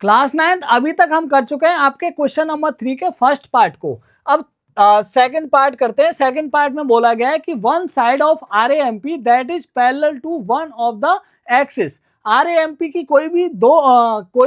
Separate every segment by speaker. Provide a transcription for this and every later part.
Speaker 1: Class 9 अभी तक हम कर चुके हैं आपके क्वेश्चन नंबर 3 के फर्स्ट पार्ट को। अब सेकंड पार्ट करते हैं। सेकंड पार्ट में बोला गया है कि one side of RAMP that is parallel to one of the axis. RAMP की कोई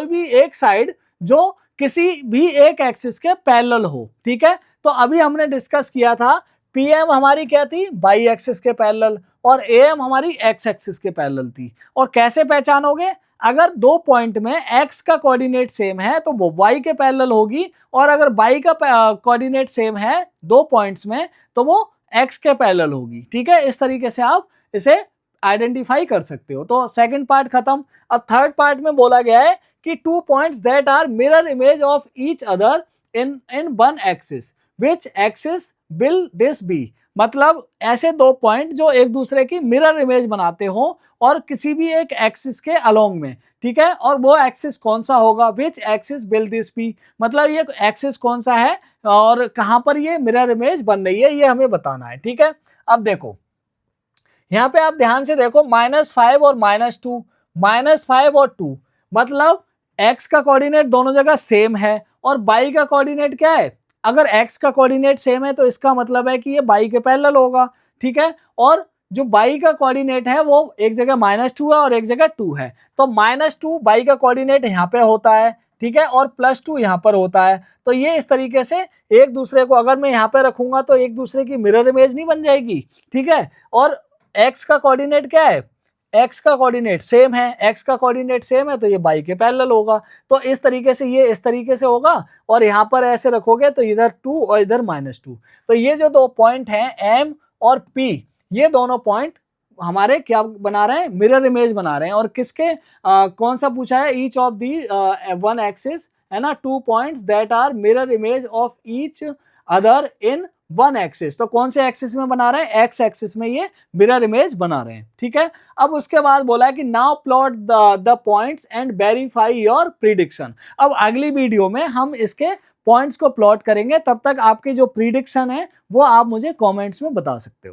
Speaker 1: भी एक साइड जो किसी भी एक एक्सिस के पैरेलल हो, ठीक है। तो अभी हमने डिस्कस किया था PM हमारी क्या थी, बाई एक्सिस के पैरेलल, और AM हमारी एक्स एक्सिस के पैरेलल थी। और कैसे पहचानोगे, अगर दो पॉइंट में x का कोऑर्डिनेट सेम है तो वो y के पैरेलल होगी, और अगर y का कोऑर्डिनेट सेम है दो पॉइंट्स में तो वो x के पैरेलल होगी, ठीक है। इस तरीके से आप इसे आइडेंटिफाई कर सकते हो। तो सेकंड पार्ट खत्म। अब थर्ड पार्ट में बोला गया है कि two points that are mirror image of each other in one axis, which axis will this be. मतलब ऐसे दो पॉइंट जो एक दूसरे की मिरर इमेज बनाते हो और किसी भी एक एक्सिस के अलोंग में, ठीक है। और वो एक्सिस कौन सा होगा, which axis will this be, मतलब ये एक्सिस कौन सा है और कहां पर ये मिरर इमेज बन रही है, ये हमें बताना है, ठीक है। अब देखो यहाँ पे आप ध्यान से देखो, -5 और -2, -5 और 2, मतलब x का कोऑर्डिनेट दोनों जगह सेम है और y का कोऑर्डिनेट क्या है, अगर x का कोऑर्डिनेट सेम है तो इसका मतलब है कि ये y के पैरेलल होगा, ठीक है। और जो y का कोऑर्डिनेट है वो एक जगह -2 है और एक जगह 2 है, तो -2 y का कोऑर्डिनेट यहाँ पे होता है, ठीक है, और +2 यहाँ पर होता है। तो ये इस तरीके से एक दूसरे को अगर मैं यहाँ पे रखूंगा तो एक दूसरे की मिरर इमेज नहीं बन जाएगी, ठीक है। और x का कोऑर्डिनेट क्या है, x का कोऑर्डिनेट सेम है, x का कोऑर्डिनेट सेम है तो ये y के पैरेलल होगा। तो इस तरीके से ये इस तरीके से होगा, और यहाँ पर ऐसे रखोगे तो इधर 2 और इधर -2। तो ये जो दो पॉइंट हैं M और P, ये दोनों पॉइंट हमारे क्या बना रहे हैं, मिरर इमेज बना रहे हैं। और किसके कौन सा पूछा है, each of the one axis, है ना, two points that are mirror image of each other in one axis. तो कौन से एक्सिस में बना रहे हैं, एक्स एक्सिस में ये मिरर इमेज बना रहे हैं, ठीक है। अब उसके बाद बोला है कि now plot the points and verify your prediction. अब अगली वीडियो में हम इसके पॉइंट्स को प्लॉट करेंगे, तब तक आपकी जो प्रिडिक्शन है वो आप मुझे कमेंट्स में बता सकते हो।